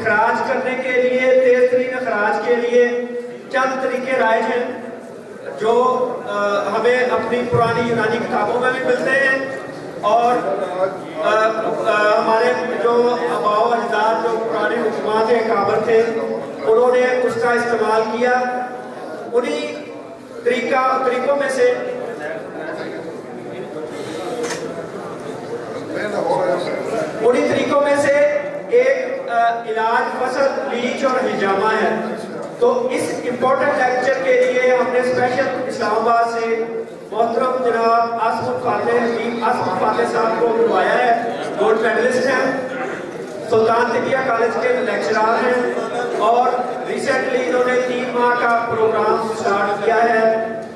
اخراج کرنے کے لیے، تیز ترین اخراج کے لیے چند طریقے رائج ہیں جو ہمیں اپنی پرانی یونانی کتابوں میں بھی ملتے ہیں، اور ہمارے جو آباء و اجداد جو پرانے حکمات اکابر تھے انہوں نے اس کا استعمال کیا۔ انہی طریقوں میں سے ایک علاج فصل، لیچ اور حجامہ ہے۔ تو اس امپورٹنٹ لیکچر کے لیے ہم نے اسپیشل اسلام آباد سے محترم جناب عاصم فاتح صاحب کو بلوایا ہے۔ گولڈ میڈلسٹ ہیں، سلطان طبیہ کالج کے لیکچرار ہیں، اور ریسنٹلی انہوں نے 3 ماہ کا پروگرام سٹارٹ کیا ہے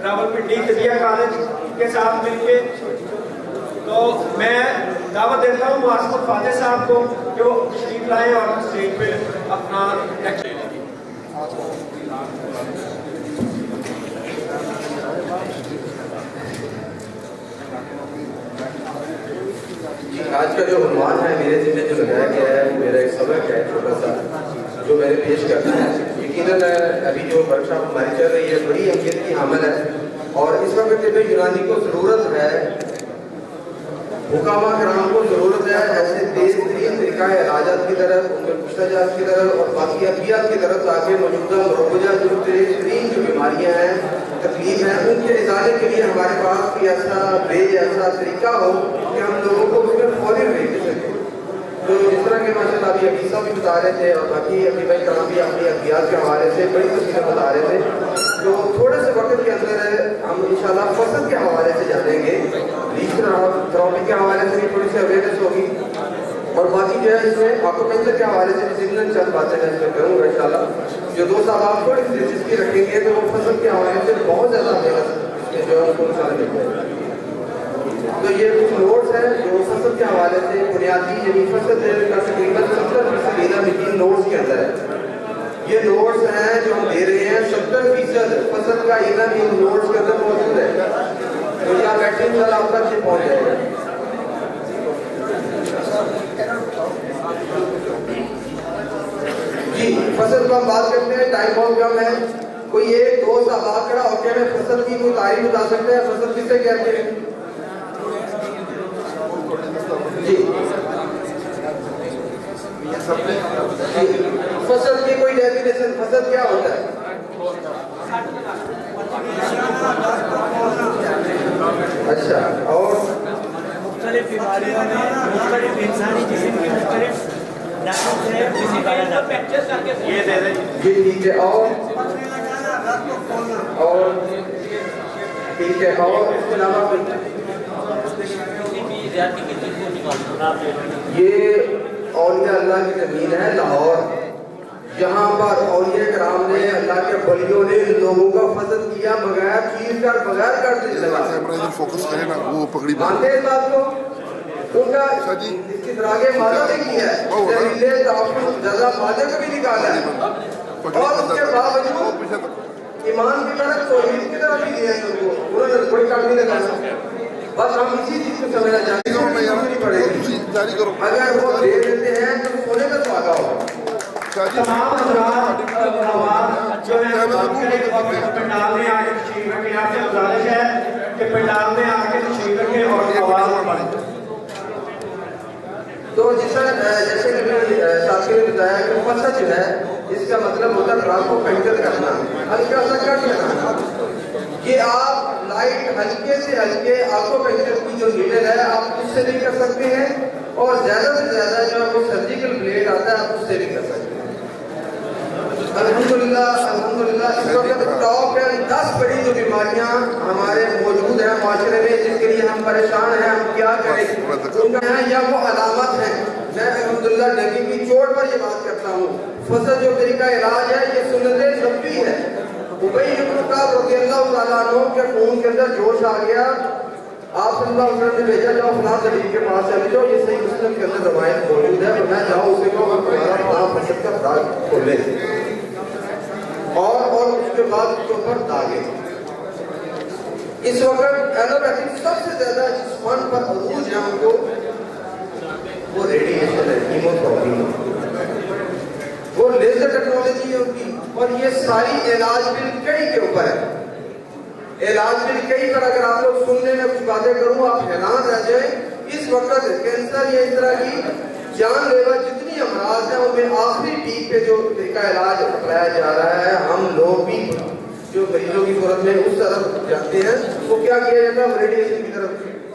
راولپنڈی طبیہ کالج کے ساتھ مل کے۔ تو میں دعوت دیتا ہوں عاصم فاتح صاحب کو جو تشریف لائیں اور اسٹیج پہ اپنا لیکچر۔ آج کا جو عنوان ہے میرے ذمہ جو لگایا گیا ہے وہ میرا ایک سبق ہے چھوٹا سا جو میں نے پیش کرنا ہے۔ یقیناً ابھی جو ورکشاپ ہماری چل رہی ہے بڑی اہمیت کی حامل ہے، اور اس وقت طب یونانی کو ضرورت ہے، حکامہ کرام کو ضرورت ہے ایسے تیز ترین طریقہ علاجات کی طرف، ان کے مشتجات کی طرف اور باقی ادویات کی طرف، تاکہ موجودہ مروجہ جو تیز ترین جو بیماریاں ہیں، تکلیف ہیں، ان کے ازالے کے لیے ہمارے پاس کوئی ایسا طریقہ ہو کہ ہم لوگوں کو اس میں فوری ریلیف دے سکیں۔ تو جس طرح کے ماشاء اللہ ابھی حفیظ صاحب بھی بتا رہے تھے اور باقی ابھی بھائی کرام بھی اپنی ادویات کے حوالے سے بڑی تفصیل بتا رہے تھے، تو تھوڑے سے وقت کے اندر ہم انشاءاللہ فصل کے حوالے سے جانیں گے، لیچ تھراپی کے حوالے سے بھی تھوڑی سی اویئرنیس ہوگی، اور باقی جو ہے اس میں آکوپنچر کے حوالے سے بھی ضمن چند باتیں میں اس میں کروں گا انشاءاللہ۔ جو دوست آپ تھوڑی سی دلچسپی رکھیں گے تو وہ فصل کے حوالے سے بہت زیادہ اویئرنیس جو ہے ان کو انشاءاللہ مل جائے گا۔ تو یہ کچھ نوٹس ہیں جو فصل کے حوالے سے بنیادی، یعنی فصل کا تقریباً 70% نوٹس کے اندر ہے۔ یہ نوٹس ہیں جو ہم دے رہے ہیں، 70% فصل کا علم ان نوٹس کے اندر موجود ہے، تو یہاں بیٹھے انشاءاللہ آپ تک یہ پہنچ جائے گا۔ جی فصل کو ہم بات کرتے ہیں، ٹائم بہت کم ہے، کوئی ایک دوست آباد کھڑا ہو کے ہمیں فصل کی کوئی تعریف بتا سکتے ہیں؟ فصل کسے کہتے ہیں؟ جی فصل کی کوئی ڈیفینیشن، فصل کیا ہوتا ہے؟ اچھا، اور مختلف بیماریوں میں مختلف انسانی جسم کی مختلف نسل سے یہ دے دیں جی ٹھیک ہے، اور ٹھیک ہے، اور اس کے علاوہ یہ اولیاء اللہ کی زمین ہے لاہور، جہاں پر اولیاء کرام نے، اللہ کے ولیوں نے لوگوں کا فضل کیا بغیر چیز کر، بغیر کر مانتے ہیں اس بات کو؟ ان کا اس کی دراغے مادہ بھی کیا ہے، زہریلے تعفظ جزا مادہ کو بھی نکالا ہے، اور اس کے باوجود ایمان کی طرف توحید کی طرف بھی دیا ہے ان کو، انہوں نے کوئی کام نہیں لگانا۔ بس ہم اسی چیز کو سمجھنا چاہتے ہیں، نہیں پڑے گی، اگر وہ دے دیتے ہیں تو سونے کا سواگا ہوگا۔ تمام حضرات جو ہے پنڈال میں آگے تشریف رکھیں، آپ سے گزارش ہے کہ پنڈال میں آگے تشریف رکھیں اور آواز پڑھیں۔ تو جیسے کہ ساتھی نے بتایا کہ فصل جو ہے اس کا مطلب ہوتا ہے ڈرام کو پینٹر کرنا، ہلکا سا کٹ لینا، کہ آپ لائٹ ہلکے سے ہلکے آنکھوں پینٹر کی جو نیڈل ہے آپ اس سے بھی کر سکتے ہیں، اور زیادہ سے زیادہ جو ہے وہ سرجیکل بلیڈ آتا ہے آپ اس سے بھی کر سکتے ہیں۔ الحمدللہ اس وقت ٹاپ 10 بڑی جو بیماریاں ہمارے موجود ہیں معاشرے میں جس کے لیے ہم پریشان ہیں، ہم کیا کریں، ان کا ہے یا وہ علامت ہیں۔ میں الحمدللہ ڈگی کی چوٹ پر یہ بات کرتا ہوں، فصل جو طریقہ علاج ہے یہ سنت نبوی ہے۔ ابی بن کعب رضی اللہ تعالیٰ عنہ کے خون کے اندر جوش آ گیا، آپ صلی اللہ علیہ وسلم نے بھیجا جاؤ فلاں دلیل کے پاس چلے جاؤ، یہ صحیح مسلم کے اندر روایت موجود ہے، میں جاؤ اسے کہو اور تمہارا فلاں فصل کا داغ کھولے، اور اس کے بعد اس کے اوپر داغے۔ اس وقت ایلوپیتھی سب سے زیادہ جس فن پر عروج ہے ان کو وہ ریڈیشن ہے، کیموتھراپی۔ ٹیکنالوجی ہے ان کی، اور یہ ساری علاج بالکئی کے اوپر ہے۔ علاج بالکئی پر اگر آپ لوگ سننے میں کچھ باتیں کروں آپ حیران رہ جائیں۔ اس وقت کینسر یا اس طرح کی جان لیوا جتنی امراض ہیں ان میں آخری پیک پہ جو طریقہ علاج اپنایا جا رہا ہے، ہم لوگ بھی جو مریضوں کی صورت میں اس طرف جاتے ہیں وہ کیا کیا جاتا ہے؟ ریڈیشن کی طرف،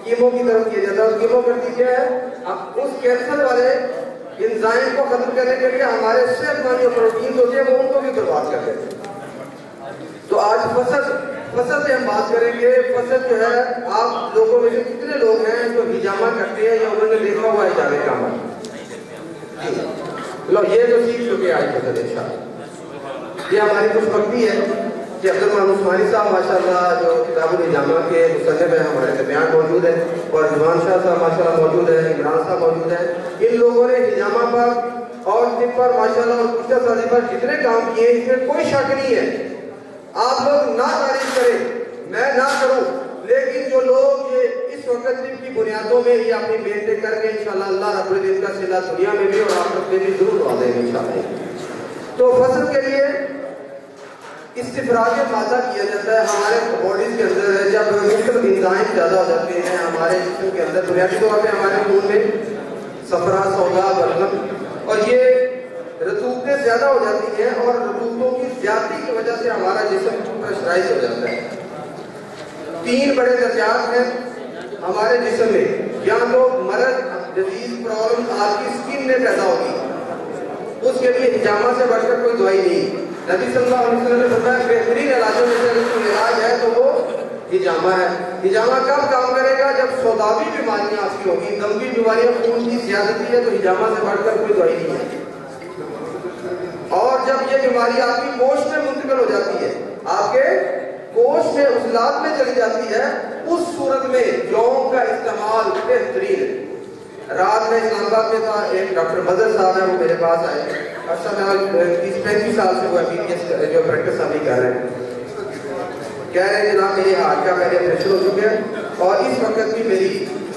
کیمو کی طرف کیا جاتا ہے۔ کیمو کرتی کیا ہے؟ اب اس کینسر والے انزائم کو ختم کرنے کے لیے ہمارے صحت مند جو پروٹین ہوتے ہیں وہ ان کو بھی برباد کر دیتے ہیں۔ تو آج فصل پہ ہم بات کریں گے۔ فصل جو ہے آپ لوگوں میں سے کتنے لوگ ہیں جو ہجامہ کرتے ہیں یا انہوں نے دیکھا ہوا ہجامے کا عمل؟ لو یہ تو سیکھ چکے آج فصل انشاءاللہ۔ یہ ہماری خوش بختی ہے کہ عبدالرحمن عثمانی صاحب ماشاءاللہ جو کتاب الہجامہ کے مصنف ہیں ہمارے درمیان موجود ہیں، اور رضوان شاہ صاحب ماشاءاللہ موجود ہیں، عمران صاحب موجود ہیں۔ ان لوگوں نے ہجامہ پر اور طب پر ماشاءاللہ اور کشتہ سازی پر جتنے کام کیے اس میں کوئی شک نہیں ہے۔ آپ لوگ نہ تعریف کریں، میں نہ کروں، لیکن جو لوگ یہ اس وقت طب کی بنیادوں میں یہ اپنی محنتیں کر کے انشاءاللہ اللہ رب العزت کا صلہ دنیا میں بھی اور آخرت میں بھی ضرور دعا دیں گے انشاءاللہ۔ تو فصل کے لیے استفراغ مادہ کیا جاتا ہے ہمارے باڈیز کے اندر۔ جب مختلف انزائم زیادہ ہو جاتے ہیں ہمارے جسم کے اندر، بنیادی طور پہ ہمارے خون میں صفرا، سودا، بلغم، اور یہ رطوبتیں زیادہ ہو جاتی ہیں، اور رطوبتوں کی زیادتی کی وجہ سے ہمارا جسم پریشرائز ہو جاتا ہے۔ 3 بڑے درجات ہیں ہمارے جسم میں، یا تو مرض، ڈیزیز، پرابلم آپ کی سکن میں پیدا ہوگی، اس کے لیے ہجامہ سے بڑھ کر کوئی دوائی نہیں۔ نبی صلی اللہ علیہ وسلم نے فرمایا بہترین علاجوں میں سے اگر کوئی علاج ہے تو وہ ہجامہ ہے۔ ہجامہ کب کام کرے گا؟ جب سوداوی بیماریاں آپ کی ہوگی، دموی بیماریاں، خون کی زیادتی ہے، تو ہجامہ سے بڑھ کر کوئی دوائی نہیں ہے۔ اور جب یہ بیماری آپ کی گوشت میں منتقل ہو جاتی ہے، آپ کے گوشت میں عضلات میں چلی جاتی ہے، اس صورت میں جون کا استعمال بہترین ہے۔ رات میں اسلام آباد میں تھا، ایک ڈاکٹر مظہر صاحب ہیں، وہ میرے پاس آئے۔ اچھا میں 30-35 سال سے وہ MBBS جو پریکٹس ابھی کر رہے ہیں، کہہ رہے ہیں جناب میری ہارٹ کا پہلے آپریشن ہو چکے ہیں، اور اس وقت بھی میری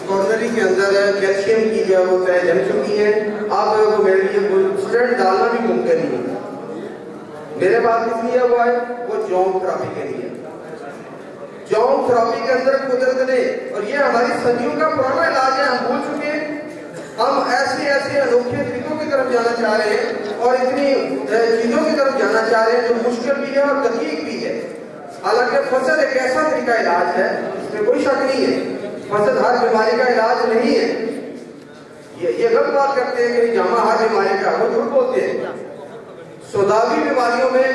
کارنری کے اندر کیلشیم کی جو ہے وہ طے جم چکی ہیں، آپ لوگوں کو میرے لیے کوئی اسٹینٹ ڈالنا بھی ممکن نہیں ہے۔ میرے پاس کس لیے وہ ہے؟ وہ جون تھراپی کے لیے۔ جون تھراپی کے اندر قدرت نے، اور یہ ہماری صدیوں کا پرانا علاج ہے، ہم بھول چکے ہیں۔ ہم ایسے انوکھے طریقوں کی طرف جانا چاہ رہے ہیں اور اتنی چیزوں کی طرف جانا چاہ رہے ہیں جو مشکل بھی ہے اور دقیق بھی ہے۔ حالانکہ فصل ایک ایسا طریقہ علاج ہے، اس میں کوئی شک نہیں ہے، فصل ہر بیماری کا علاج نہیں ہے۔ یہ غلط بات کرتے ہیں کہ ہجامہ ہر بیماری کا، وہ جھوٹ بولتے ہیں۔ سوداوی بیماریوں میں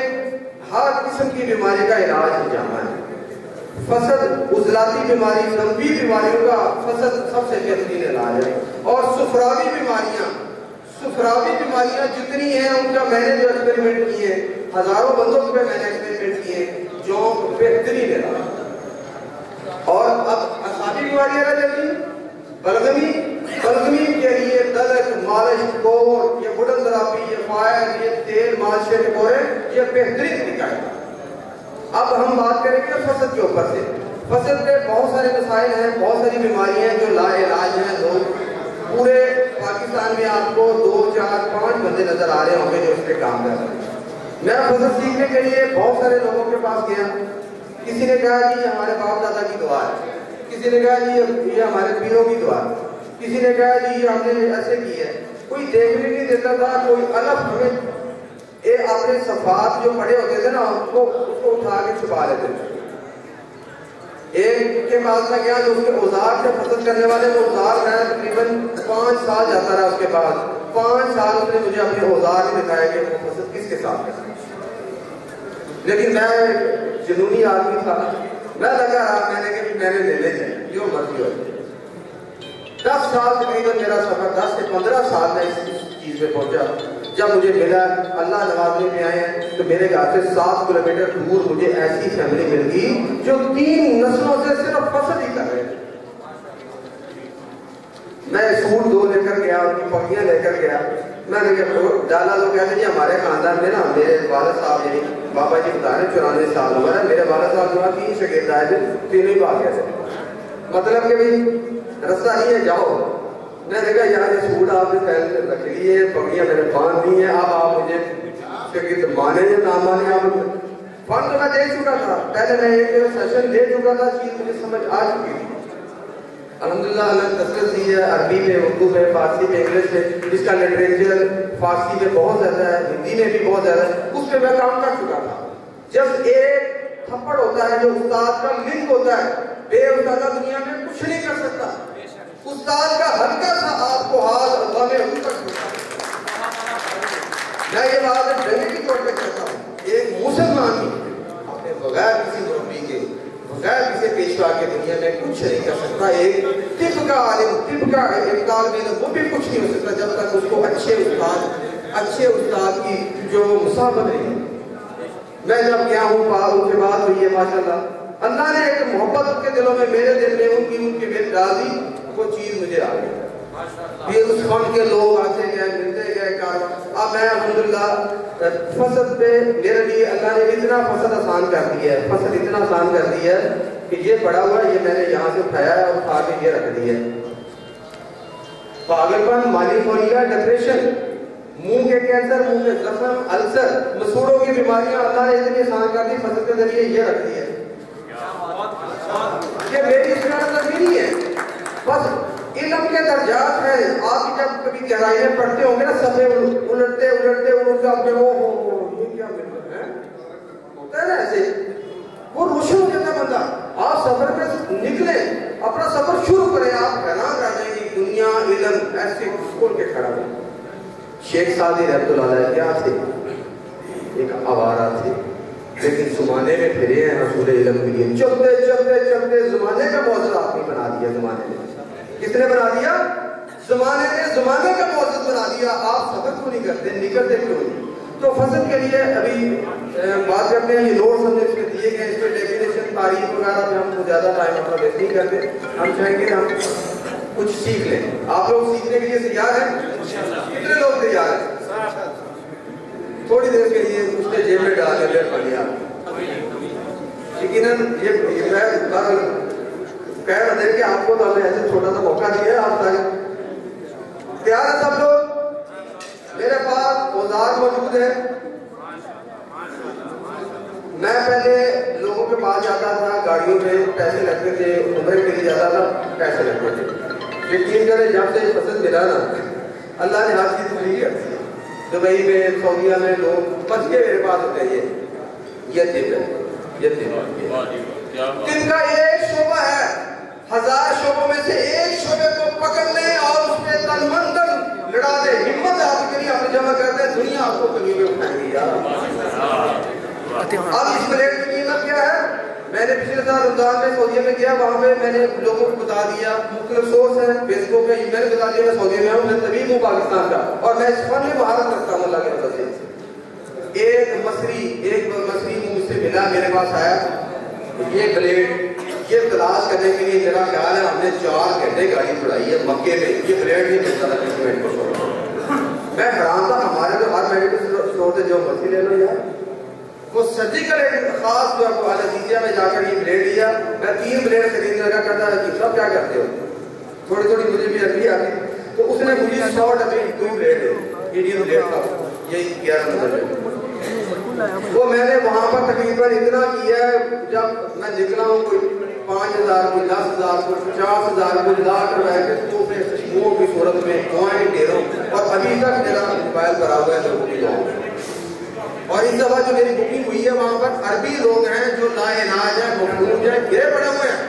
ہر قسم کی بیماری کا علاج ہجامہ ہے۔ فصل عضلاتی بیماری، دموی بیماریوں کا فصل سب سے بہترین علاج ہے۔ اور سفراوی بیماریاں جتنی ہیں ان کا میں نے جو ایکسپیریمنٹ کیے ہیں، ہزاروں بندوں پہ میں نے ایکسپیریمنٹ کیے ہیں، جو بہترین علاج۔ اور اب اعصابی بیماریاں رہ جاتی ہیں، بلغمی کے لیے دلک، مالش، کوڑ، یہ وڈن تھراپی، یہ فائر، یہ تیل مالش کے ٹکورے، یہ بہترین طریقہ ہے۔ اب ہم بات کریں گے فصل کے اوپر سے۔ فصل کے بہت سارے مسائل ہیں، بہت ساری بیماریاں ہیں جو لا علاج ہیں۔ لوگ پورے پاکستان میں آپ کو 2، 4، 5 بندے نظر آ رہے ہوں گے جو اس پہ کام کر رہے ہیں۔ میں فصل سیکھنے کے لیے بہت سارے لوگوں کے پاس گیا، کسی نے کہا جی ہمارے باپ دادا کی دعا ہے، کسی نے کہا جی یہ ہمارے پیروں کی دعا ہے، کسی نے کہا جی یہ ہم نے ایسے کی ہے۔ کوئی دیکھنے نہیں دیتا تھا، کوئی الگ ہمیں اپنے صفات جو پڑے ہوتے تھے نا اس کو اٹھا کے چھپا لیتے تھے۔ ایک کے پاس میں گیا جو اس کے اوزار سے فصل کرنے والے، وہ اوزار میں تقریباً 5 سال جاتا رہا، اس کے بعد 5 سال اس نے مجھے اپنے اوزار ہی دکھایا کہ وہ فصل کس کے ساتھ کرتا ہے۔ لیکن میں جنونی آدمی تھا، میں لگا رہا، میں نے کہا میں نے لے لے جائیں جو مرضی ہو۔ 10 سال تقریباً میرا سفر، 10 سے 15 سال میں اس چیز پہ پہنچا۔ جب مجھے ملا، اللہ نوازنے میں آئے ہیں، تو میرے گھر سے 7 کلومیٹر دور مجھے ایسی فیملی مل گئی جو 3 نسلوں سے صرف فصل ہی کر رہے تھے۔ میں سوٹ 2 لے کر گیا، ان کی پگڑیاں لے کر گیا، میں نے کہا ڈالا تو کہتے جی ہمارے خاندان میں نا میرے والد صاحب یعنی بابا جی بتا رہے 94 سال عمر ہے، میرے والد صاحب جو 3 شاگرد آئے تھے، تینوں ہی بھاگ گئے تھے۔ مطلب کہ بھائی رستہ نہیں ہے، جاؤ۔ میں نے کہا یار یہ سوٹ آپ نے پہن رکھ لیے، پگڑیاں میں نے باندھ دی ہیں، اب آپ مجھے شاگرد مانے یا نہ مانے آپ فن تو میں دے چکا تھا، پہلے میں ایک سیشن دے چکا تھا، چیز مجھے سمجھ آ چکی تھی الحمدللہ۔ اللہ نے کثرت دی ہے، عربی میں، اردو میں، فارسی میں، انگلش میں، اس کا لٹریچر فارسی میں بہت زیادہ ہے، ہندی میں بھی بہت زیادہ ہے، اس پہ میں کام کر چکا تھا۔ جب ایک تھپڑ ہوتا ہے جو استاد کا لنک ہوتا ہے، بے استادہ دنیا میں کچھ نہیں کر سکتا، استاد کا ہلکا سا آپ کو ہاتھ اللہ میں ان تک ہوتا ہے۔ میں یہ بات ڈنگی کی طور پہ کہتا ہوں، ایک مسلمان بھی اپنے بغیر کسی مربی کے، بغیر کسی پیشوا کے دنیا میں کچھ نہیں کر سکتا۔ ایک طب کا عالم، طب کا طالب علم، وہ بھی کچھ نہیں ہو سکتا جب تک اس کو اچھے استاد کی جو مصاحبت نہیں ہے۔ میں جب گیا ہوں ان کے بعد ہوئی ہے ماشاءاللہ، اللہ نے ایک محبت ان کے دلوں میں، میرے دل میں ان کی میری راضی وہ چیز مجھے آ گئی۔ یہ اس فن کے لوگ آتے گئے، ملتے گئے کار۔ اب میں الحمدللہ فصل پہ میرے لیے اللہ نے اتنا فصل آسان کر دیا ہے، فصل اتنا آسان کر دیا ہے کہ یہ پڑا ہوا ہے، یہ میں نے یہاں سے اٹھایا ہے اور اٹھا کے یہ رکھ دیا ہے۔ پاگل پن، مالی فوریا، ڈپریشن، منہ کے کینسر، منہ کے زخم، السر، مسوڑوں کی بیماریاں اللہ نے اتنی آسان کر دی، فصل کے ذریعے یہ رکھ دی ہے۔ یہ میری استعمال نہیں ہے، بس علم کے درجات ہیں۔ آپ جب کبھی گہرائی میں پڑھتے ہوں گے نا، صفحے الٹتے آپ جو یہ کیا ہے ہوتا ہے نا ایسے، وہ روشن ہو جاتا ہے بندہ۔ آپ سفر پہ نکلیں، اپنا سفر شروع کریں، آپ حیران رہ جائیں گے دنیا علم ایسے کھول کے کھڑا ہو۔ شیخ سعدی رحمۃ اللہ علیہ کیا تھے؟ ایک آوارہ تھے، لیکن زمانے میں پھرے ہیں رسول علم کے لیے، چلتے زمانے کا معزز آپ نے بنا دیا۔ زمانے میں کس نے بنا دیا؟ زمانے نے زمانے کا معزز بنا دیا۔ آپ سفر کیوں نہیں کرتے، نکلتے کیوں نہیں؟ تو فصل کے لیے ابھی بات کرتے ہیں، یہ نوٹس ہم نے اس میں دیے گئے، اس میں ڈیفینیشن، تعریف وغیرہ پہ ہم کو زیادہ ٹائم اپنا ویسٹ نہیں کرتے۔ ہم چاہیں گے ہم کچھ سیکھ لیں۔ آپ لوگ سیکھنے کے لیے تیار ہیں؟ کتنے لوگ تیار ہیں؟ تھوڑی دیر کے لیے اس نے جیب میں ڈال کے پڑھیا، یقیناً یہ میں کہہ رہا تھا کہ آپ کو تو ہم نے ایسے چھوٹا سا موقع دیا ہے، آپ تک تیار ہیں سب لوگ؟ میرے پاس اوزار موجود ہے۔ میں پہلے لوگوں کے پاس جاتا تھا، گاڑیوں میں پیسے لگتے تھے، عمرے کے لیے جاتا تھا، پیسے لگتے تھے۔ یقین کریں جب سے پسند ملا نا، اللہ نے ہر چیز فری کر دی۔ دبئی میں، سعودیہ میں لوگ بچ کے میرے پاس ہوتے ہیں۔ یہ طب کا ایک شعبہ ہے، 1000 شعبوں میں سے ایک شعبے کو پکڑ لیں اور اس میں تن من دن لڑا دیں، ہمت آپ کے لیے آپ جمع کر دیں، دنیا آپ کو کبھی میں اٹھائے گی یار۔ اب اس پلیٹ کی قیمت کیا ہے؟ میں نے پچھلے سال رمضان میں سعودیہ میں گیا، وہاں پہ میں نے لوگوں کو بتا دیا، مختلف سورس ہیں فیس بک پہ، میں نے بتا دیا میں سعودیہ میں ہوں، میں طبیب ہوں پاکستان کا، اور میں اس فن میں مہارت رکھتا ہوں اللہ کے فضل سے۔ ایک مصری مجھ سے ملا، میرے پاس آیا، یہ بلیڈ یہ تلاش کرنے کے لیے میرا خیال ہے ہم نے 4 گھنٹے گاڑی چھڑائی ہے مکے میں، یہ بلیڈ نہیں ملتا تھا کسی میڈیکل اسٹور میں۔ میں حیران تھا، ہمارے تو ہر میڈیکل اسٹور سے جو مرضی لے لو یار، وہ سرجیکل خاص جو آپ کو انستھیزیا میں جا کر یہ بلیڈ لیا، میں 3 بلیڈ خریدنے لگا کرتا ہے کہ سب کیا کرتے ہو، تھوڑی مجھے بھی عربی آتی، تو اس نے مجھے 100 ڈبے کوئی بلیڈ ہے، انڈین بلیڈ تھا، یہی 11 نمبر ہے۔ وہ میں نے وہاں پر تقریباً اتنا کیا ہے، جب میں نکلا ہوں کوئی 5000 کوئی 10000 کوئی 50000 کوئی لاکھ روپے کے تحفے خوشبوؤں کی صورت میں دعائیں دے رہا ہوں، اور ابھی تک میرا موبائل بھرا ہوا ہے لوگوں کی دعاؤں۔ اور اس دفعہ جو میری بکنگ ہوئی ہے وہاں پر عربی لوگ ہیں جو لا علاج ہیں، مفلوج ہیں، گھرے پڑے ہوئے ہیں۔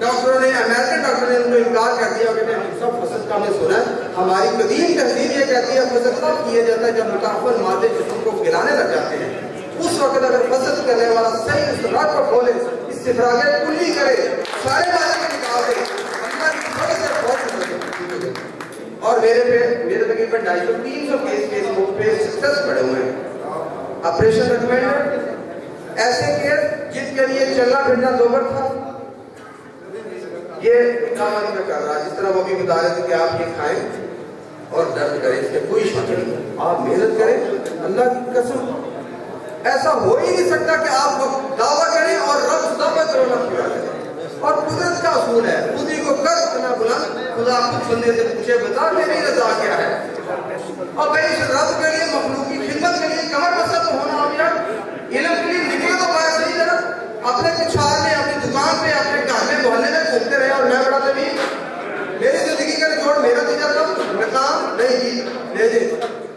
ڈاکٹروں نے، امریکن ڈاکٹر نے ان کو انکار کر دیا کہ سب فصل کا ہم نے سنا ہے، ہماری قدیم تہذیب یہ کہتی ہے فصل تب کیا جاتا ہے جب متعفن مادے جسم کو گلانے لگ جاتے ہیں، اس وقت اگر فصل کرنے والا صحیح اس راہ کو کھولے، استفراغ کلی کرے، سارے مادے کو نکال دے، اللہ کی تھوڑے سے بہت اور میرے تقریباً 250-300 کیس فیس بک پہ سکسس پڑے ہوئے ہیں۔ آپریشن ریکمینڈ ایسے کیس جن کے لیے چلنا پھرنا دوبر تھا، یہ کام میں کر رہا ہے، جس طرح وہ بھی بتا رہے تھے کہ آپ یہ کھائیں اور درد کریں، اس میں کوئی شک نہیں، آپ محنت کریں، اللہ کی قسم ایسا ہو ہی نہیں سکتا کہ آپ دعویٰ کریں اور رب ثابت رونا پورا کریں۔ اور قدرت کا اصول ہے، خودی کو کر اتنا بلند، خدا خود بندے سے پوچھے بتا میری رضا کیا ہے، اور میں اس رب کے لیے مخلوق کی خدمت کے لیے کمر بسر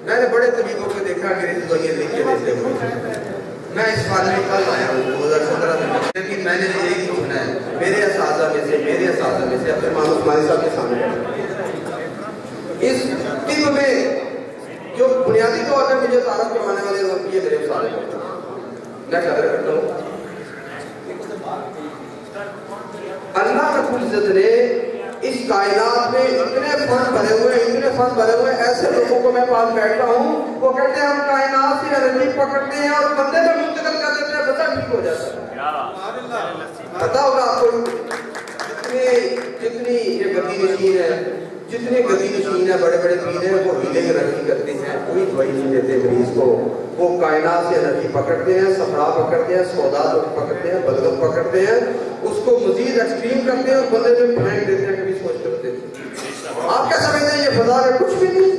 میں نے بڑے طبیبوں کو دیکھا کہ دوائیاں لکھ کے دیتے ہوئے. میں اس سال میں کل آیا ہوں 2017 میں, لیکن میں نے ایک ہی سنا ہے میرے اساتذہ میں سے عبد الرحمان عثمانی صاحب کے سامنے. اس طب میں جو بنیادی طور پر مجھے تعارف کروانے والے لوگ یہ میرے استاد ہیں, میں قدر کرتا ہوں. اللہ رب العزت نے اس کائنات میں اتنے فن بھرے ہوئے ایسے لوگوں کو میں پاس بیٹھتا ہوں, وہ کہتے ہیں ہم کائنات سے انرجی پکڑتے ہیں اور بندے میں منتقل کر دیتے ہیں, بندہ ٹھیک ہو جاتا ہے. پتا ہوگا آپ کو جتنی یہ گدی نشین ہے, جتنے گدی نشین ہیں, بڑے بڑے پیر ہیں, وہ ہیلنگ انرجی کرتے ہیں, کوئی دوائی نہیں دیتے مریض کو. وہ کائنات سے انرجی پکڑتے ہیں, صفرا پکڑتے ہیں, سودا پکڑتے ہیں, بلغم پکڑتے ہیں, اس کو مزید ایکسٹریم کرتے ہیں اور بندے میں پھینک دیتے ہیں, کبھی سوچ کرتے ہیں. آپ کیا سمجھتے ہیں یہ فضا میں کچھ بھی نہیں؟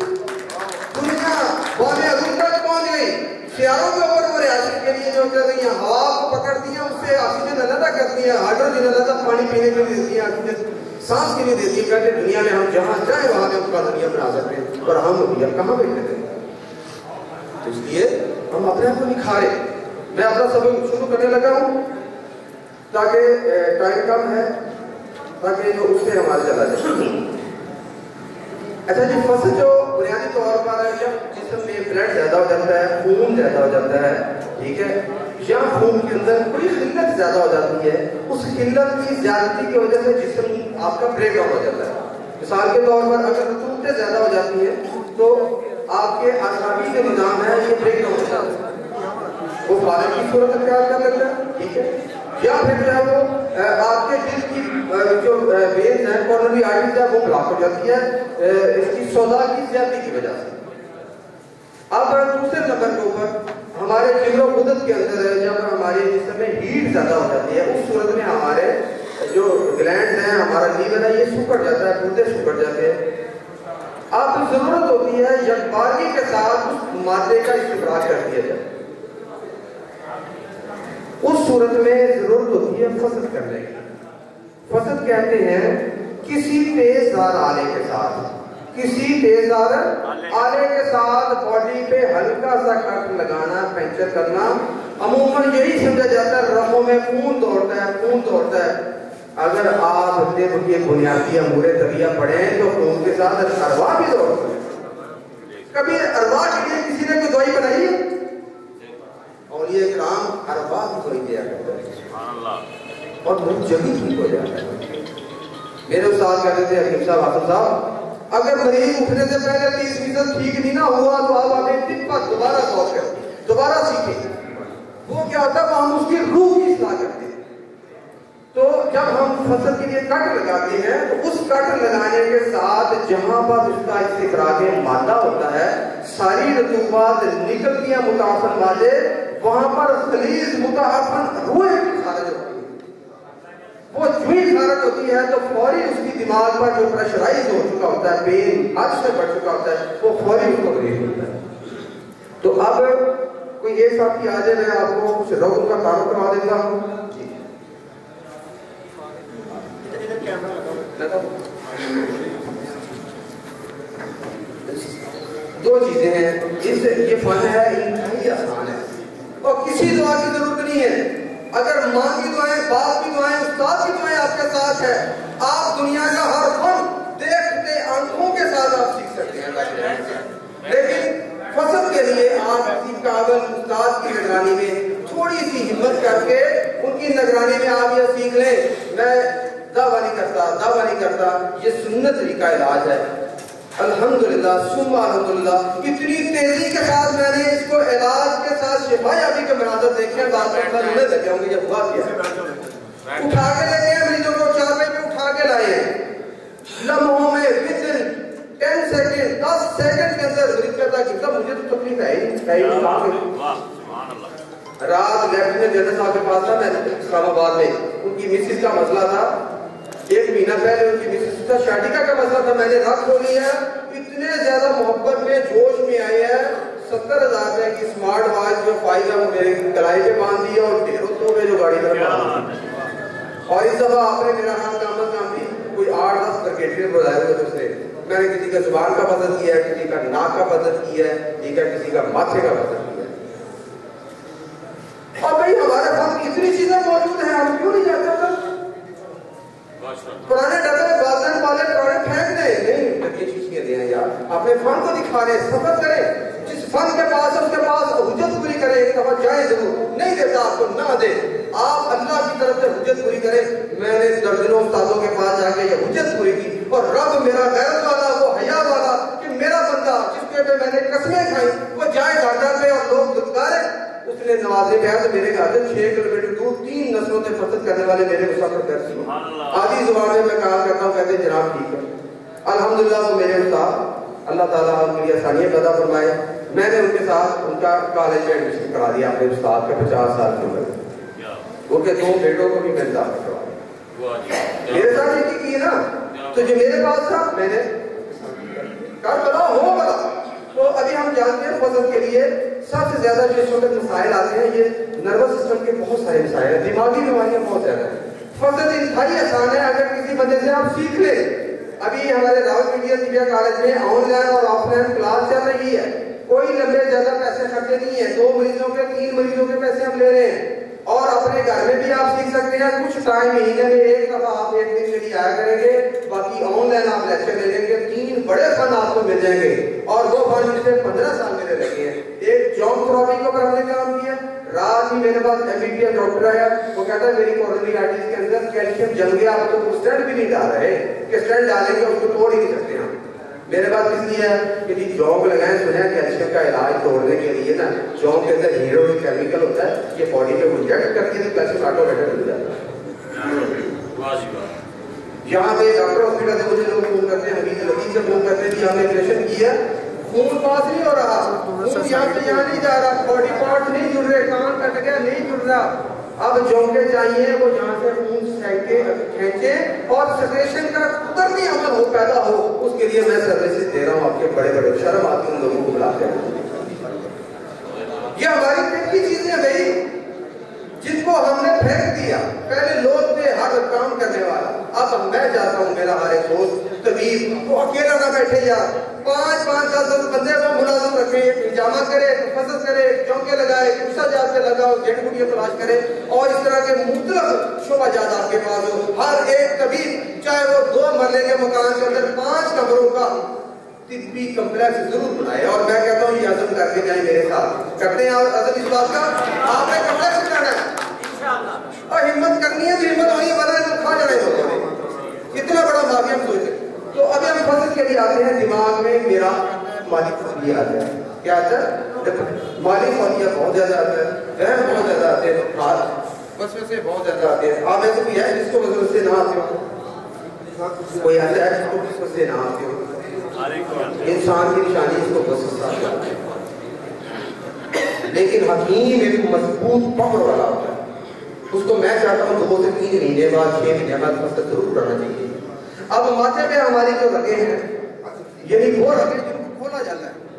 دنیا بام عظیم تک پہنچ گئی. سیاروں کے اوپر وہ ریاست کے لیے جو کر رہی ہیں, ہوا کو پکڑتی ہیں, اس سے آکسیجن علیحدہ کرتی ہیں, ہائیڈروجن علیحدہ پانی پینے کے لیے دیتی ہیں, آکسیجن سانس کے لیے دیتی ہیں. کہتے ہیں دنیا میں ہم جہاں جائیں وہاں میں اس کا دنیا بنا سکتے ہیں, اور ہم دنیا کہاں بیٹھے تھے. تو اس لیے ہم اپنے آپ کو نکھارے. میں اپنا سبق شروع کرنے لگا ہوں تاکہ ٹائم کم ہے, تاکہ جو اس سے ہمارے چلا جائے. اچھا جی, فصل جو بنیادی طور پر جب جسم میں بلڈ زیادہ ہو جاتا ہے, خون زیادہ ہو جاتا ہے, ٹھیک ہے, یا خون کے اندر کوئی قلت زیادہ ہو جاتی ہے, اس قلت کی زیادتی کی وجہ سے جسم آپ کا بریک ڈاؤن ہو جاتا ہے. مثال کے طور پر اگر رطوبتیں زیادہ ہو جاتی ہیں تو آپ کے اعصابی جو نظام ہے یہ بریک ڈاؤن ہو جاتا ہے, وہ فالج کی صورت اختیار کر لیتا ہے, ٹھیک ہے, یا پھر جو ہے وہ آپ کے دل کی جو وینز ہیں, کورونری آرٹریز ہے, وہ بلاک ہو جاتی ہے اس کی سودا کی زیادتی کی وجہ سے. اب دوسرے نمبر کے اوپر ہمارے جگر و غدد کے اندر جب ہمارے جسم میں ہیٹ زیادہ ہو جاتی ہے, اس صورت میں ہمارے جو گلینڈز ہیں, ہمارا لیور ہے, یہ سکڑ جاتا ہے, گردے سکڑ جاتے ہیں. اب ضرورت ہوتی ہے یکبارگی کے ساتھ اس مادے کا استخراج کر دیا جائے. اس صورت میں ضرورت ہوتی ہے فصل کرنے کی. فصل کہتے ہیں کسی تیزدار آلے کے ساتھ باڈی پہ ہلکا سا کٹ لگانا, پنچر کرنا. عموماً یہی سمجھا جاتا ہے رگوں میں خون دوڑتا ہے. اگر آپ طب کے بنیادی امور طبیعہ پڑھیں تو خون کے ساتھ ارواح بھی دوڑتے ہیں. کبھی ارواح کے لیے کسی نے کوئی دوائی بنائی ہے؟ اور یہ کرام ارواح کی دوائی دیا کرتا ہے اور بہت جلدی ٹھیک ہو جاتا ہے. میرے استاد کہتے تھے حکیم صاحب, حافظ صاحب, اگر مریض اٹھنے سے پہلے 30% ٹھیک نہیں نہ ہوا تو آپ اپنے طب پر دوبارہ غور کریں, دوبارہ سیکھیں. وہ کیا ہوتا ہے, وہ ہم اس کی روح کی اصلاح کرتے ہیں. تو جب ہم فصل کے لیے کٹ لگاتے ہیں تو اس کٹ لگانے کے ساتھ جہاں پر اس کا استخراج مادہ ہوتا ہے, ساری رطوبات نکلتی ہیں, متعفن مادے, وہاں پر خلیز متعفن روح کی خارج ہوتی ہے. وہ جو ہی خارج ہوتی ہے تو فوری اس کی دماغ پر جو پریشرائز ہو چکا ہوتا ہے, پین حد سے بڑھ چکا ہوتا ہے, وہ فوری اس کو ریلیز ہوتا ہے. تو اب کوئی ایک ساتھی آ جائے, میں آپ کو کچھ روگ کا تعارف کروا دیتا ہوں. دو چیزیں ہیں, یہ فن ہے, انتہائی آسان ہے اور کسی دعا کی ضرورت نہیں ہے. اگر ماں کی دعائیں, باپ کی دعائیں, استاد کی دعائیں آپ کے ساتھ ہے, آپ دنیا کا ہر فن دیکھتے آنکھوں کے ساتھ آپ سیکھ سکتے ہیں. لیکن فصل کے لیے آپ کسی قابل استاد کی نگرانی میں تھوڑی سی ہمت کر کے ان کی نگرانی میں آپ یہ سیکھ لیں. میں دعویٰ نہیں کرتا, یہ سنت طریقہ علاج ہے. الحمدللہ ثم الحمدللہ اتنی تیزی کے ساتھ میں نے اس کو علاج کے ساتھ شفا یابی کے مناظر دیکھے ہیں. بات کرتا رونے لگے ہوں گے جب ہوا کیا. اٹھا کے لے گئے مریضوں کو, چارپائی پہ اٹھا کے لائے ہیں, لمحوں میں ودن 10 سیکنڈ 10 سیکنڈ کے اندر مریض کہتا کہ تب مجھے تو تکلیف ہے ہی. رات لیفٹ میں جنرل صاحب کے پاس تھا, میں اسلام آباد میں, ان کی مسز کا مسئلہ تھا. 1 مہینہ پہلے ان کی مسز کا شادی کا مسئلہ تھا. میں نے رات کھولی ہے, اتنے زیادہ محبت میں جوش میں آئے ہیں. 70,000 روپے کی اسمارٹ واچ جو 5 ہے وہ میرے کلائی پہ باندھ دی ہے اور 1300 میں جو گاڑی پر باندھ دی. اور اس دفعہ آپ نے میرا نام کام بھی کوئی 8-10 کرکٹر بلائے ہوئے. میں نے کسی کا زبان کا وزن کیا ہے، کسی کا ناک کا وزن کیا ہے، ٹھیک ہے، کسی کا ماتھے کا وزن کیا ہے. اور بھائی ہمارے پاس اتنی چیزیں موجود ہیں، ہم کیوں نہیں جاتے ادھر؟ پرانے ڈبے وزن والے پرانے پھینک دیں. نہیں، یہ چیزیں دیں یار، اپنے فن کو دکھا رہے، سفر کریں. جس فن کے پاس ہے اس کے پاس حجت پوری کرے. ایک دفعہ جائیں ضرور، نہیں دیتا آپ کو نہ دے. آپ اللہ کی طرف سے حجت پوری کریں. میں نے درجنوں استادوں کے پاس جا کے یہ حجت پوری کی، اور رب میرا غیرت والا، وہ حیا والا، کہ میرا بندہ جس کے پہ میں نے قسمیں کھائی وہ جائے گھاٹا پہ اور لوگ دکارے. اس نے نوازے گیا تو میرے گھر سے 6 کلومیٹر دور 3 نسلوں سے فصل کرنے والے میرے مسافر درسی ہیں. آدھی زبان میں کام کرتا ہوں، کہتے ہیں جناب ٹھیک ہے. الحمدللہ وہ میرے استاد، اللہ تعالیٰ ان کے لیے آسانیاں پیدا فرمائے. میں نے ان کے ساتھ ان کا کالج میں ایڈمیشن کرا دیا اپنے استاد کے 50 سال کی عمر. وہ کہ 2 بیٹوں کو بھی میں نے داخل کروا دیا. میرے ساتھ یہ کی نا، تو جو میرے پاس تھا میں نے کر بلا ہو بلا. تو ابھی ہم جانتے ہیں فضل کے لیے سب سے زیادہ جو اس وقت مسائل آتے ہیں، یہ نروس سسٹم کے بہت سارے مسائل ہیں، دماغی بیماریاں بہت زیادہ ہیں. فضل انتہائی آسان ہے اگر کسی بندے سے آپ سیکھ لیں. ابھی ہمارے راولپنڈی کالج میں آن لائن اور آف لائن کلاس چل رہی ہے. کوئی لمبے زیادہ پیسے خرچے نہیں ہیں. 2 مریضوں کے 3 مریضوں کے پیسے ہم لے رہے ہیں، اور اپنے گھر میں بھی آپ سیکھ سکتے ہیں. کچھ ٹائم مہینے میں ایک دفعہ آپ 1 دن کے لیے آیا کریں گے، باقی آن لائن آپ لیکچر لے لیں گے. 3 بڑے فن آپ کو مل جائیں گے، اور وہ فن جس سے 15 سال میرے لگے ہیں. ایک جان تھراپی کو کرنے کا کام کیا. رات ہی میرے پاس MBBS ڈاکٹر آیا، وہ کہتا ہے میری کورونری آرٹریز کے اندر کیلشیم جم گیا، آپ تو اسٹینٹ بھی نہیں ڈال رہے کہ اسٹینٹ ڈالیں گے اس کو توڑ ہی نہیں سکتے ہم. میرے پاس اس لیے ہے کہ جی جونگ لگائیں. سنا ہے کیلشیم کا علاج توڑنے کے لیے نا جونگ کے اندر ہیرو کیمیکل ہوتا ہے، یہ باڈی میں انجیکٹ کرتی ہے تو کیلشیم آٹومیٹک مل جاتا ہے. یہاں پہ ڈاکٹر ہاسپٹل سے مجھے لوگ فون کرتے ہیں، حمید لطیف سے فون کرتے ہیں کہ ہم نے آپریشن کیا، خون پاس نہیں ہو رہا، خون یہاں سے یہاں نہیں جا رہا، باڈی پارٹ نہیں جڑ رہے، کان کٹ گیا نہیں جڑ رہا. اب جونگے چاہیے وہ جہاں سے خون کھینچے اور سیکریشن کا قدرتی عمل ہو پیدا ہو. اس کے لیے میں سروسز دے رہا ہوں. آپ کے بڑے بڑے شرم آتی ان لوگوں کو بلاتے ہیں. یہ ہماری پہلی چیزیں ہیں بھائی جن کو ہم نے پھینک دیا. پہلے لوگ تھے ہر کام کرنے والا، اب میں جاتا ہوں، میرا ہر ایک دوست طبیب، وہ اکیلا نہ بیٹھے یار، 5-10 بندے کو ملازم رکھے، ہجامہ کرے، فصل کرے، چونکے لگائے، کشا جات پہ لگاؤ، جڑ بوٹیاں تلاش کرے، اور اس طرح کے مختلف شعبہ جات آپ کے پاس ہو. ہر ایک طبیب چاہے وہ 2 مرلے کے مکان کے اندر 5 کمروں کا طبی کمپلیکس ضرور بنائے. اور میں کہتا ہوں یہ عزم کر کے جائیں میرے ساتھ. کرتے ہیں آپ عزم اس بات کا؟ آپ نے کمپلیکس بنانا ہے اور ہمت کرنی ہے، تو ہمت ہونی ہے، ورنہ کھا جانا ہے لوگوں نے. اتنا بڑا معافی ہم سوچتے. تو ابھی ہم فصل کے لیے آتے ہیں. دماغ میں میرا مالی فولیہ آتا ہے. کیا آتا ہے؟ مالی فولیہ بہت زیادہ آتا ہے، وہم بہت زیادہ آتے ہیں، وسوسے بہت زیادہ آتے ہیں. آپ ایسے کوئی ہے جس کو وسوسے نہ آتے ہو؟ کوئی ایسا ہے جس کو وسوسے نہ آتے ہو؟ انسان کی نشانی اس کو وسوسہ آتا ہے. لیکن حکیم ایک مضبوط پکڑ والا ہوتا ہے. اس کو میں چاہتا ہوں 2 سے 3 مہینے بعد 6 مہینے بعد فصل ضرور کرنا چاہیے. اب ماتھے پہ ہماری جو رگیں ہیں، یعنی وہ رگیں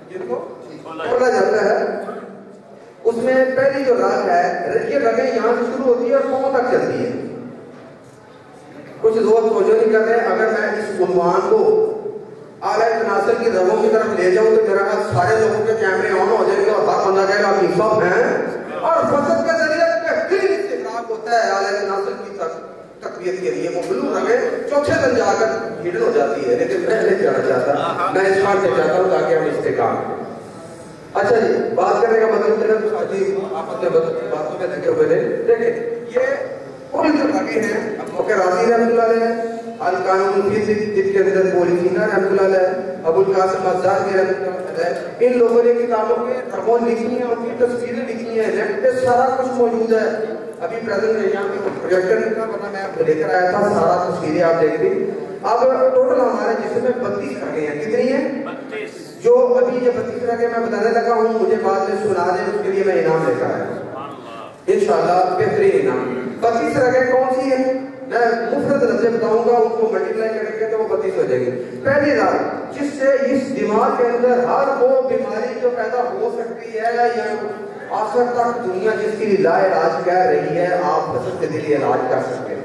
جن کو کھولا جاتا ہے، اس میں پہلی جو رگ ہے، یہ رگیں یہاں سے شروع ہوتی ہے اور پاؤں تک چلتی ہے. کچھ لوگ توجہ نہیں کر رہے. اگر میں اس عنوان کو اعلیٰ تناسل کی رگوں کی طرف لے جاؤں تو میرا خیال سارے لوگوں کے کیمرے آن ہو جائیں گے اور ہر بندہ کہے گا آپ سب ہیں. اور فصل کے ذریعے بہترین استفراغ ہوتا ہے اعلیٰ تناسل کی تقویت کے لیے. وہ بلو رگیں چوتھے دن جا کر ہڈن ہو جاتی ہے. لیکن میں نہیں جانا چاہتا، میں اس بات سے چاہتا ہوں تاکہ ہم استحکام کریں. اچھا جی، بات کرنے کا مطلب آپ اپنے باتوں میں لگے ہوئے تھے. دیکھیں یہ پوری جو رگیں ہیں، موقع راضی رحمۃ اللہ علیہ، القانون فی طب کے اندر پولیسینا رحمۃ اللہ علیہ، ابو القاسم آزاد رحمۃ اللہ علیہ، ان لوگوں نے کتابوں کے رقم لکھی ہیں، ان کی تصویریں لکھی ہیں، نیٹ پہ سارا کچھ موجود ہے. ابھی پریزنٹ یہاں پہ پروجیکٹر کا بنا میں آپ کو لے کر آیا تھا، سارا تصویریں آپ دیکھ لی. اب ٹوٹل ہمارے جسم میں 32 رگیں ہیں. کتنی ہیں؟ 32. جو ابھی یہ 32 رگیں میں بتانے لگا ہوں، مجھے بعد میں سنا دیں، اس کے لیے میں انعام لے کر آیا ہوں انشاءاللہ، بہترین انعام. 32 رگیں کون سی ہیں؟ میں مفرد لفظیں بتاؤں گا، ان کو ملٹیپلائی کریں گے تو وہ 32 ہو جائے گی. پہلی رگ جس سے اس دماغ کے اندر ہر وہ بیماری جو پیدا ہو سکتی ہے یا آخر تک دنیا جس کی لا علاج کہہ رہی ہے، آپ فصل کے ذریعے علاج کر سکتے ہیں.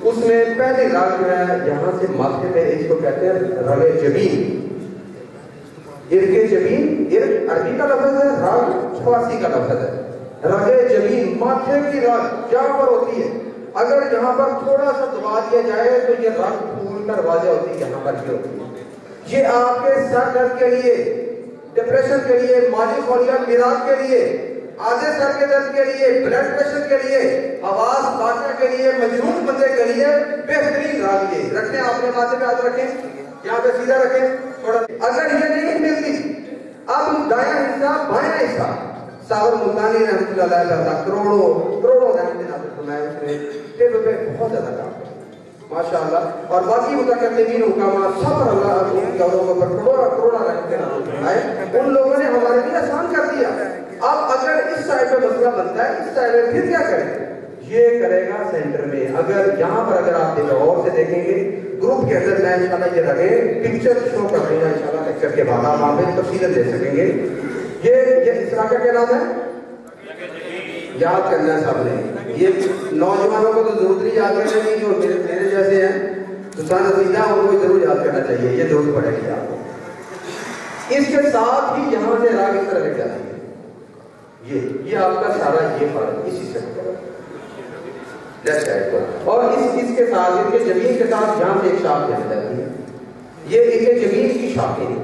اس میں پہلی راگ جو ہے یہاں سے ماتھے پہ اس کو کہتے ہیں رگ جبین. ارک جبین ارک عربی کا لفظ ہے, راگ فارسی کا لفظ ہے. رگ جبین ماتھے کی راگ جہاں پر ہوتی ہے, اگر یہاں پر تھوڑا سا دبا دیا جائے تو یہ راگ پھول کر واضح ہوتی ہے. یہاں پر یہ ہوتی ہے, یہ آپ کے سر درد کے لیے, ڈپریشن کے لیے, مالی خولیہ میراث کے لیے, آدھے سر کے درد کے لیے, بلڈ پریشر کے لیے, آواز کاٹنے کے لیے, مجنون بندے کے لیے بہترین راگ یہ رکھیں. آپ نے ماتھے پہ ہاتھ رکھیں, یہاں پہ سیدھا رکھیں تھوڑا. اگر یہ نہیں ملتی, اب دایاں حصہ بایاں حصہ صاحب ملتانی رحمۃ اللہ علیہ کروڑوں رحمت نازل فرمائے, اس نے ٹیبل پہ بہت زیادہ کام کیا ماشاءاللہ. اور باقی متکلمین حکامات سب اللہ کی اولوں پر کروڑا رحمت نازل فرمائے, ان لوگوں نے ہمارے لیے آسان کر دیا. اب اگر اس سائڈ پہ مسئلہ بنتا ہے, اس سائڈ پہ پھر کیا کریں, یہ کرے گا سینٹر میں. اگر یہاں پر اگر آپ غور سے دیکھیں گے گروپ کے اندر میں انشاءاللہ یہ رکھیں پکچر شو کر رہی ہیں انشاءاللہ لیکچر کے بعد آپ وہاں پہ تفصیلیں دے سکیں گے. یہ اس طرح کا کیا نام ہے, یاد کرنا ہے سب نے. یہ نوجوانوں کو تو ضرورت نہیں یاد کرنے کی, جو میرے جیسے ہیں سلطان عزیزہ ان کو ضرور یاد کرنا چاہیے, یہ ضرورت پڑے گی آپ کو. اس کے ساتھ ہی یہاں سے راگ اس طرح لے جاتی ہے, یہ آپ کا سارا یہ فرق اسی سے اور اس کے ساتھ ان کے جبین کے ساتھ یہاں سے ایک شاخ جانے جاتی ہے, یہ ایک جبین کی شاخیں.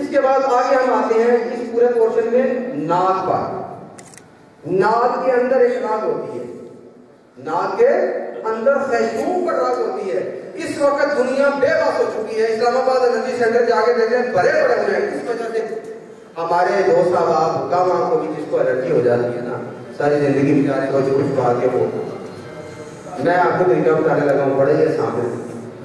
اس کے بعد آگے ہم آتے ہیں اس پورے پورشن میں ناک پر. ناک کے اندر ایک راگ ہوتی ہے, ناک کے اندر خیشوم پر راگ ہوتی ہے. اس وقت دنیا بے بس ہو چکی ہے. اسلام آباد انرجی سینٹر جا کے دیکھیں بڑے بڑے ہوئے ہیں. اس وجہ سے ہمارے دوست صاحب حکام کو بھی جس کو الرجی ہو جاتی ہے نا, ساری زندگی میں جانے کو جو کچھ بات کے وہ میں آپ کو طریقہ بتانے لگا ہوں, بڑے ہی آسان ہے.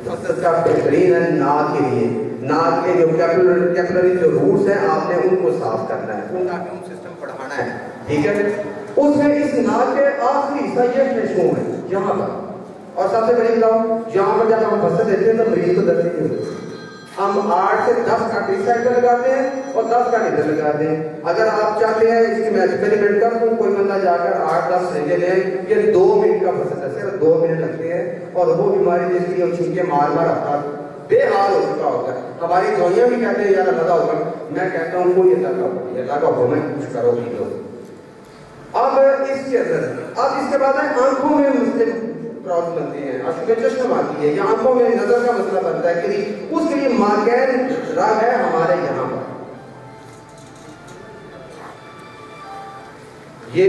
سب کا بہترین ہے ناک کے لیے. ناک کے جو کیپلری جو روٹس ہیں آپ نے ان کو صاف کرنا ہے, ان کا امیون سسٹم بڑھانا ہے, ٹھیک ہے. اس میں اس ناک کے آخری حصہ یہ خیشوم ہے یہاں پر. اور سب سے بڑی بتاؤ, یہاں پر جب ہم پھنسے دیتے ہیں تو مریض کو درد نہیں ہوتی. ہم 8 سے 10 کا ٹی سائڈ پہ لگاتے ہیں اور 10 کا ادھر لگاتے ہیں. اگر آپ چاہتے ہیں اس کی میں ایکسپیریمنٹ کر دوں, کوئی بندہ جا کر 8-10 سینگے لیں, یہ 2 منٹ کا پروسیس ہے, صرف 2 منٹ لگتے ہیں. اور وہ بیماری جس کی ہم چھینکے مار رکھتا بے حال ہو چکا ہوتا ہے. ہماری دوائیاں بھی کہتے ہیں یار اللہ ہوگا, میں کہتا ہوں کوئی اللہ کا حکم ہے, کچھ کرو بھی لو. اب اس کے اندر اب اس کے بعد آنکھوں میں مختلف پرابلم بنتی ہیں, اشوک چشم آتی ہے, یا آنکھوں میں نظر کا مسئلہ بنتا ہے کہ اس کے لیے مارکین راگ ہے ہمارے یہاں پر. یہ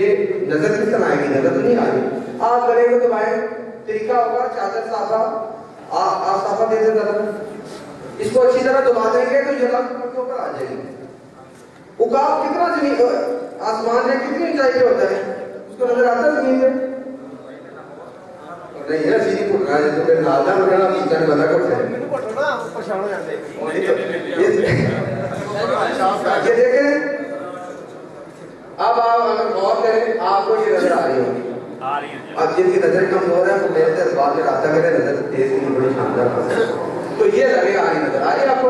نظر کس طرح آئے گی, نظر تو نہیں آ رہی. آپ گلے کو دبائیں, طریقہ ہوگا چادر صافہ, آپ صافہ دے دیں ذرا, اس کو اچھی طرح دبا دیں گے تو یہ راگ کے اوپر آ جائے گی. عقاب کتنا زمین آسمان میں کتنی اونچائی پہ ہوتا ہے, اس کو نظر آتا ہے زمین پہ نہیں ہے. سیدھی پھٹ رہا ہے تو پھر نازا وغیرہ پیچھے میں بندہ کر سکتے ہیں, پریشان ہو جاتے ہیں. یہ دیکھیں, اب آپ اگر غور کریں آپ کو یہ نظر آ رہی ہوگی. اب جن کی نظر کمزور ہے وہ میرے سے بات میں رابطہ کرے, نظر تیز کی بڑی شاندار ہے. تو یہ لگے آ رہی نظر آ رہی ہے آپ کو,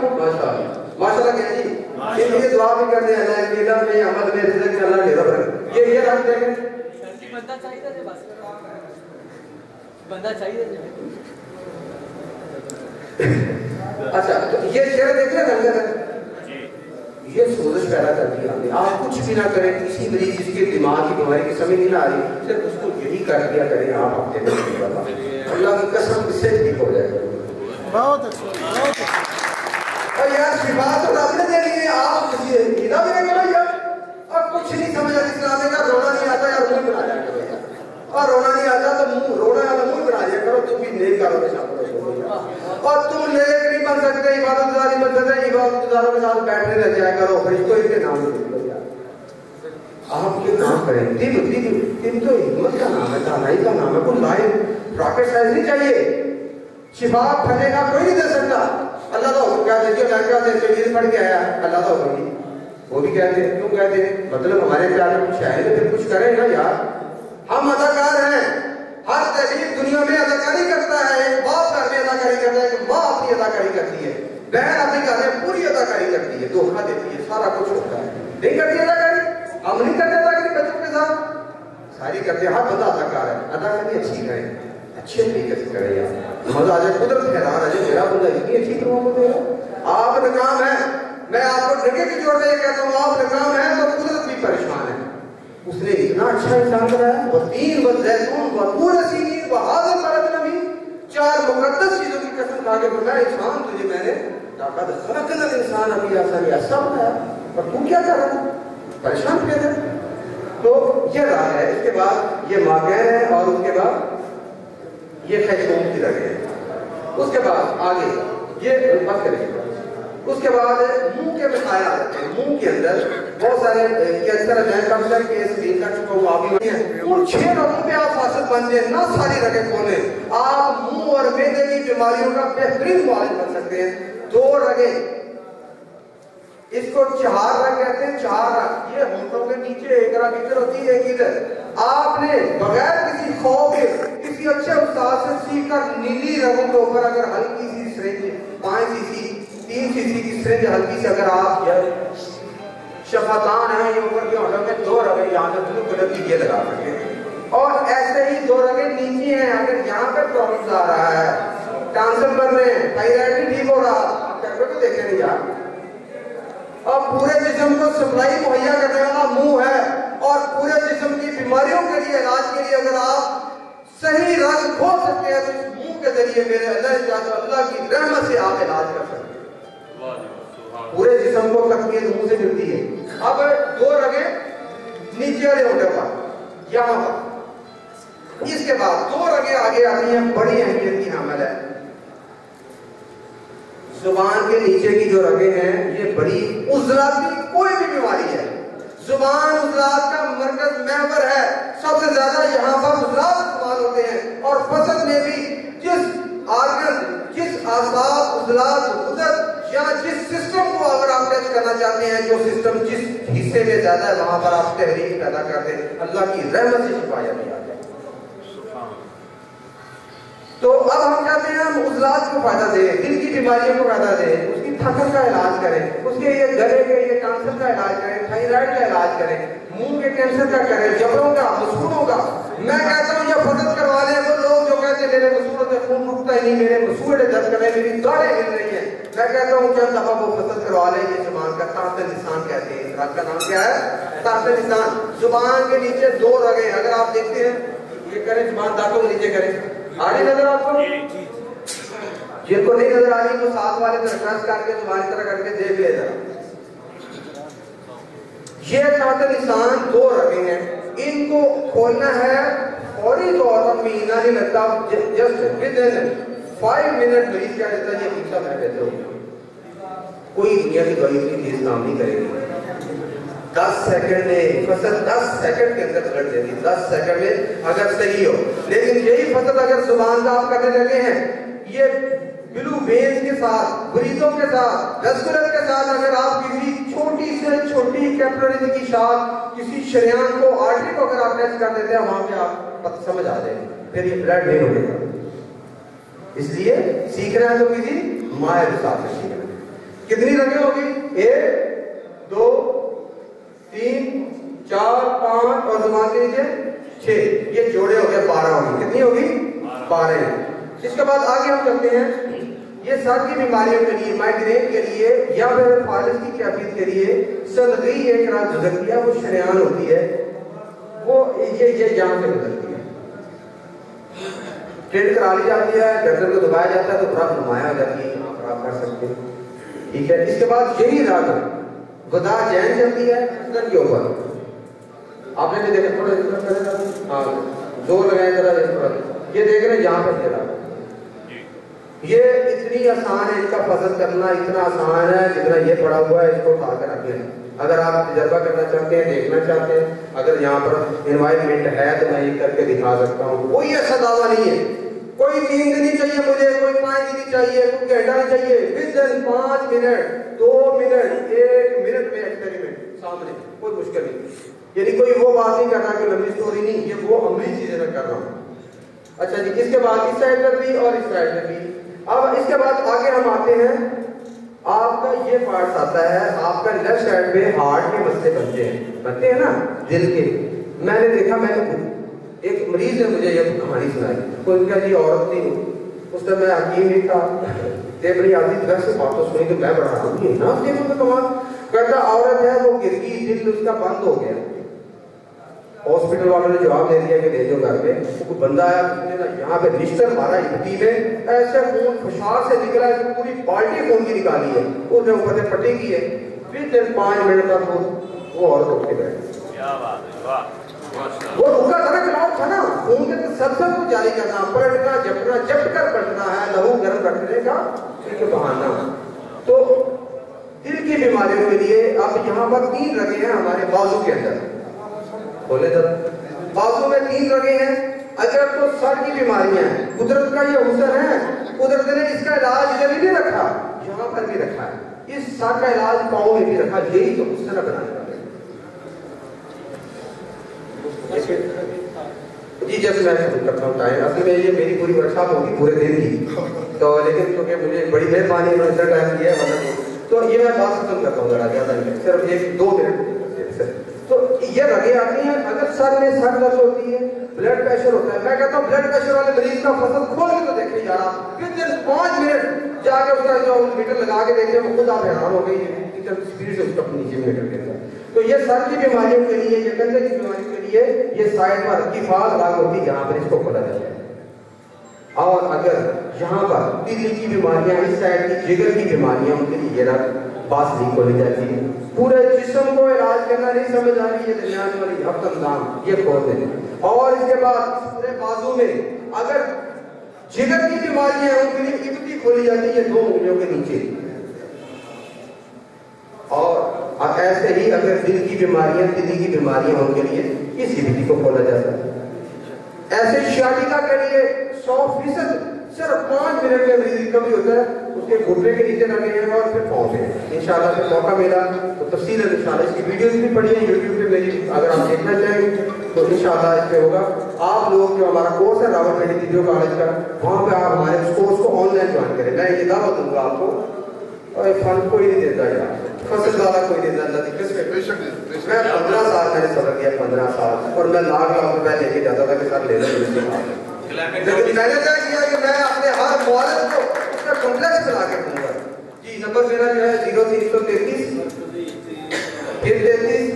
ماشاءاللہ کہیں جی ان لیے دعا بھی کرتے ہیں اللہ کے علم میں عمل میں رزق میں اللہ ڈیرا رکھے. یہ رکھ دیکھیں بندہ چاہیے تھا, بس بندہ چاہیے. اچھا تو یہ چہرہ دیکھ رہے ہیں ہے, یہ سوزش پیدا کر دیا. آپ کچھ بھی نہ کریں, کسی مریض جس کے دماغ کی بیماری کی سمجھ نہیں آ رہی, صرف اس کو یہی کر دیا کریں آپ ہفتے میں, اللہ کی قسم اس سے ٹھیک ہو جائے گا. بہت اچھا. اور یار شفا تو رب نے دینی ہے, آپ کسی عیدہ بھی نہیں کرو یار. اور کچھ نہیں سمجھا اسلام کا, رونا نہیں آتا یار منہ بنا جائے کرو, اور رونا نہیں آتا تو منہ رونا والا منہ بنا جائے کرو. تم بھی نیک کاروں کے ساتھ اور تم نیک نہیں بن سکتے, عبادت گزار نہیں بن سکتے, عبادت گزاروں کے ساتھ بیٹھنے رہ جائے کرو, فرشتوں ان کے نام لے یار. آپ یہ کام کریں, دل تو حکمت کا نام ہے, دانائی کا نام ہے, کوئی لائن راکٹ سائنس نہیں چاہیے. شفا پھٹے گا کوئی نہیں دے سکتا. اللہ کا حکم کہتے ہیں جو امریکہ سے انجینئر پڑھ کے آیا اللہ کا حکم نہیں, وہ بھی کہتے ہیں. کیوں کہتے ہیں, مطلب ہمارے پیار میں کچھ ہے تو پھر کچھ کریں نا یار. ہم اداکار ہیں, ہر تحریر دنیا میں اداکاری کرتا ہے. ایک باپ گھر میں اداکاری کرتا ہے, ایک ماں اپنی اداکاری کرتی ہے, بہن اپنے گھر میں پوری اداکاری کرتی ہے, دھوکہ دیتی ہے, سارا کچھ ہوتا ہے. نہیں کرتی اداکاری, ہم نہیں کرتے اداکاری بچوں کے ساتھ, ساری کرتے ہیں. ہر بندہ اداکار ہے, اداکاری اچھی کریں. اچھے طریقے سے کریں یار. مزہ آ جائے, قدرت حیران آ جائے, میرا بندہ اتنی اچھی طرح کو دے رہا. آپ ناکام ہیں, میں آپ کو ڈگے کی جوڑ میں یہ کہتا ہوں, آپ ناکام ہیں تو قدرت بھی پریشان ہے. اس نے اتنا اچھا انسان بنایا, والتین والزیتون وطور سینین وہذا البلد الامین, 4 مقدس چیزوں کی قسم کھا کے بتایا انسان تجھے میں نے لقد خلقنا الانسان فی احسن تقویم بنایا, اور تو کیا کر رہا ہے, پریشان کیا ہے. تو یہ راہ ہے. اس کے بعد یہ ماکین ہے, اور اس کے بعد یہ خیشوم کی رگیں ہیں. اس کے بعد آگے یہ بات کریں. اس کے بعد منہ کے مسائل آتے ہیں. منہ کے اندر بہت سارے کینسر ہیں, کینسر کے اسکرین کا چکا ہوا بھی ہیں. ان 6 رگوں پہ آپ فاصل بن جائیں, نہ ساری رگیں کھولیں, آپ منہ اور معدے کی بیماریوں کا بہترین معالج بن سکتے ہیں. 2 رگیں, اس کو 4 رگ کہتے ہیں. 4 رگ یہ ہونٹوں کے نیچے, ایک رگ ادھر ہوتی ہے, ایک ادھر. آپ نے بغیر کسی خوف کے کسی اچھے استاد سے سیکھ کر نیلی رگوں کے اوپر اگر ہلکی سی سرنج 5 سی سی 3 سی سی کی سرنج ہلکی سے اگر آپ شفتان ہیں یہ اوپر کے ہونٹوں میں 2 رگیں یہاں سے بلو کلر کی یہ لگا سکتے ہیں. اور ایسے ہی 2 رگیں نیچے ہیں. اگر یہاں پہ پرابلم آ رہا ہے, ٹانسل بن رہے ہیں, تھائرائڈ نہیں ٹھیک ہو رہا, ڈاکٹر کو دیکھیں نہیں یار. اور پورے جسم کو سپلائی مہیا کرنے والا منہ ہے, اور پورے جسم کی بیماریوں کے لیے علاج کے لیے اگر آپ صحیح رگ کھول سکتے ہیں تو اس منہ کے ذریعے میرے اللہ کی رحمت سے آپ علاج کر سکتے ہیں. پورے جسم کو تقویت منہ سے ملتی ہے. اب 2 رگیں نیچے والے ہونٹے پر یہاں پر. اس کے بعد 2 رگیں آگے آتی ہیں, بڑی اہمیت کی حامل ہے. زبان کے نیچے کی جو رگیں ہیں یہ بڑی عضلات کی کوئی بھی بیماری ہے, زبان عضلات کا مرکز محور ہے. سب سے زیادہ یہاں پر عضلات استعمال ہوتے ہیں, اور فصل میں بھی جس آرگن, جس اعصاب, عضلات, غدد یا جس سسٹم کو اگر آپ ٹچ کرنا چاہتے ہیں, جو سسٹم جس حصے میں زیادہ ہے وہاں پر آپ تحریک پیدا کرتے ہیں. اللہ کی رحمت سے شفا یابی آ جائے. تو اب ہم چاہتے ہیں ہم عضلات کو فائدہ دیں, دل کی بیماریوں کو فائدہ دیں, اس کی تھکن کا علاج کریں, اس کے یہ گلے کے یہ کینسر کا علاج کریں, تھائرائڈ کا علاج کریں, منہ کے کینسر کا کریں, جبڑوں کا, مسوڑوں کا. میں کہتا ہوں یہ فضل کروا لیں. وہ لوگ جو کہتے ہیں میرے مسوڑوں سے خون رکتا ہی نہیں, میرے مسوڑے درد کر رہے ہیں, میری داڑھیں ہل رہی ہیں, میں کہتا ہوں چند دفعہ وہ فضل کروا لیں. یہ زبان کا تحت لسان کہتے ہیں. رگ کا نام کیا ہے؟ تحت لسان. زبان کے نیچے 2 رگیں, اگر آپ دیکھتے ہیں یہ کریں, زبان دانتوں کے نیچے کریں, آ رہی نظر آپ کو؟ جن کو نہیں نظر آ رہی تو ساتھ والے طرح ٹرس کر کے زبان طرح کر کے دیکھ لے ذرا. یہ تحت لسان 2 رگیں ہیں, ان کو کھولنا ہے فوری طور پر. مہینہ نہیں لگتا, جسٹ ود ان 5 منٹ مریض کیا دیتا ہے یہ حصہ میں کہتا ہوں. کوئی دنیا کی دوائی اتنی تیز کام نہیں کرے گی. 10 سیکنڈ میں فصل 10 سیکنڈ کے اندر پلٹ دے گی, 10 سیکنڈ میں اگر صحیح ہو. لیکن یہی فصل اگر زبان کا آپ کرنے لگے ہیں, یہ بلو وینز کے ساتھ, بریدوں کے ساتھ, ویسکولر کے ساتھ اگر آپ کسی چھوٹی سے چھوٹی کیپلری کی شاخ, کسی شریان کو, آرٹری کو اگر آپ ٹچ کر دیتے ہیں, وہاں پہ آپ سمجھ آ جائے گا, پھر یہ بلڈ نہیں ہوگے گا. اس لیے سیکھ رہے ہیں تو کسی ماہر استاد سے سیکھ رہے ہیں. کتنی رگیں ہوگی؟ 1 2 3 4 5 اور زبان کے نیچے 6. یہ جوڑے ہو گئے 12 ہوگی. کتنی ہوگی؟ 12. اس کے بعد آگے ہم چلتے ہیں. یہ سر کی بیماریوں کے لیے, مائگرین کے لیے, یا پھر فالج کی کیفیت کے لیے صدغی ایک رگ گزرتی ہے, وہ شریان ہوتی ہے, وہ یہ جان سے گزرتی ہے. ٹریٹ کرا لی جاتی ہے, ڈاکٹر کو دبایا جاتا ہے تو برف نمایاں ہو جاتی ہے, آپ خراب کر سکتے ہیں. ٹھیک ہے. اس کے بعد یہی رگ غدا جین چلتی ہے گردن کے اوپر. آپ نے بھی دیکھا, تھوڑا اس طرح کرے گا, ہاں زور لگائیں ذرا اس پر, یہ دیکھ رہے ہیں یہاں پہ چلا. یہ اتنی آسان ہے, اس کا فصل کرنا اتنا آسان ہے جتنا یہ پڑا ہوا ہے, اس کو اٹھا کر رکھیں. اگر آپ تجربہ کرنا چاہتے ہیں, دیکھنا چاہتے ہیں, اگر یہاں پر انوائرمنٹ ہے تو میں یہ کر کے دکھا سکتا ہوں. کوئی ایسا دعویٰ نہیں ہے, کوئی 3 دن نہیں چاہیے مجھے, کوئی 5 دن نہیں چاہیے, کوئی گھنٹہ نہیں چاہیے. ودن 5 منٹ 2 منٹ 1 منٹ میں ایکسپیریمنٹ سامنے, کوئی مشکل نہیں. یعنی کوئی وہ بات نہیں کرنا کہ لمبی سٹوری نہیں, یہ وہ عملی چیزیں میں کر رہا ہوں. اچھا جی, اس کے بعد اس سائڈ پر بھی اور اس سائڈ پر بھی. اب اس کے بعد آگے ہم آتے ہیں, آپ کا یہ پارٹ آتا ہے, آپ کا لیفٹ سائڈ پہ ہارٹ کے مسئلے بنتے ہیں نا, دل کے. میں نے دیکھا, میں نے ایک مریض نے مجھے یہ کہانی سنائی، تو ان کا جی عورت تھی، اس میں حکیم نہیں تھا، یہ بڑی آدمی ویسے بات تو سنی تو میں بڑا حرام نہیں نا دیکھو تو کمال کہتا عورت ہے وہ گر گئی، دل اس کا بند ہو گیا، ہاسپٹل والوں نے جواب دے دیا کہ لے جاؤ گھر پہ، کوئی بندہ آیا یہاں پہ نشتر مارا ہڈی میں، ایسے خون فشار سے نکلا ہے کہ پوری بالٹی خون کی نکالی ہے، اس نے اوپر سے پٹی کی ہے، پھر 5 منٹ تک وہ عورت اٹھ کے بیٹھ وہ رکا تھا نا کلاؤ تھا نا، خون کے تسلسل کو جاری کرنا، پلٹنا جھپٹنا، جھپٹ کر پلٹنا ہے، لہو گرم رکھنے کا ایک بہانہ۔ تو دل کی بیماریوں کے لیے اب یہاں پر 3 رگیں ہیں ہمارے بازو کے اندر، کھولے در بازو میں 3 رگیں ہیں۔ اگر تو سر کی بیماریاں ہیں، قدرت کا یہ حسن ہے، قدرت نے اس کا علاج ادھر ہی نہیں رکھا، یہاں پر بھی رکھا ہے، اس سر کا علاج پاؤں میں بھی رکھا، یہی تو حسن بنانے والا ہے۔ جی جیسے میں ختم کرتا ہوں ٹائم، اصل میں یہ میری پوری ورکشاپ ہوگی پورے دن کی، تو لیکن کیونکہ مجھے بڑی مہربانی انہوں نے اتنا ٹائم دیا ہے، تو یہ میں بات ختم کرتا ہوں ذرا زیادہ نہیں، صرف 1-2 منٹ۔ تو یہ رگیں آتی ہیں، اگر سر میں سر درد ہوتی ہے، بلڈ پریشر ہوتا ہے، میں کہتا ہوں بلڈ پریشر والے مریض کا فصل کھول کے تو دیکھیں یار، پھر 5 منٹ جا کے اس کا جو میٹر لگا کے دیکھیں، وہ خود آپ حیران ہو گئی اسپیڈ سے اس کا نیچے میٹر کے اندر۔ تو یہ سر کی بیماریوں کے لیے، یہ کندھے کی بیماریوں کے لیے یہ سائڈ پر کی فال لاگ ہوتی ہے جہاں پر اس کو کھولا جاتا ہے۔ اور اگر یہاں پر دل کی بیماریاں، اس سائڈ کی جگر کی بیماریاں، ان کے لیے یہ رگ باس نہیں کھولی جاتی ہے۔ پورے جسم کو علاج کرنا نہیں سمجھ آ رہی ہے، درمیان والی ہفتم دام یہ کھول دیں۔ اور اس کے بعد پورے بازو میں اگر جگر کی بیماریاں ہیں، ان کے لیے ابتی کھولی جاتی ہے 2 انگلیوں کے نیچے۔ اور ایسے ہی اگر دل کی بیماریاں، دلی کی بیماریاں، ان کے لیے اس ابتی کو کھولا جاتا ہے۔ ایسے شیاٹیکا کے لیے 100% صرف 5 منٹ میں مریض ریکوری ہوتا ہے، اس کے گھٹنے کے نیچے لگے ہیں اور پھر پاؤں سے۔ انشاءاللہ پھر موقع ملا تو تفصیل ہے، انشاءاللہ اس کی ویڈیوز بھی پڑھی ہیں یوٹیوب پہ میری، اگر آپ دیکھنا چاہیں تو انشاءاللہ اس پہ ہوگا۔ آپ لوگ جو ہمارا کورس ہے راولپنڈی ویڈیو کالج کا، وہاں پہ آپ ہمارے اس کورس کو آن لائن جوائن کریں۔ میں یہ دعوت دوں گا آپ کو، اور فن کوئی نہیں دیتا یار، فصل والا کوئی نہیں دیتا، اللہ کی قسم ہے۔ میں 15 سال میں نے سبق کیا، 15 سال، اور میں لاکھ روپے لے کے جاتا تھا کہ سر لے لیں، لیکن میں نے کیا کیا کہ میں اپنے ہر معالج کو اس کا کمپلیکس بنا کے دوں گا۔ جی نمبر میرا جو ہے 0333 پھر 33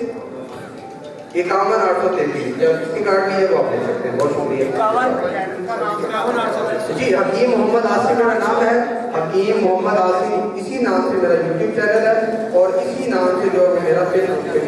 51 833، جب اس کی کارڈ نہیں ہے وہ آپ لے سکتے ہیں۔ بہت شکریہ جی۔ حکیم محمد عاصم میرا نام ہے، حکیم محمد عاصم، اسی نام سے میرا یوٹیوب چینل ہے، اور اسی نام سے جو میرا فیس بک پہ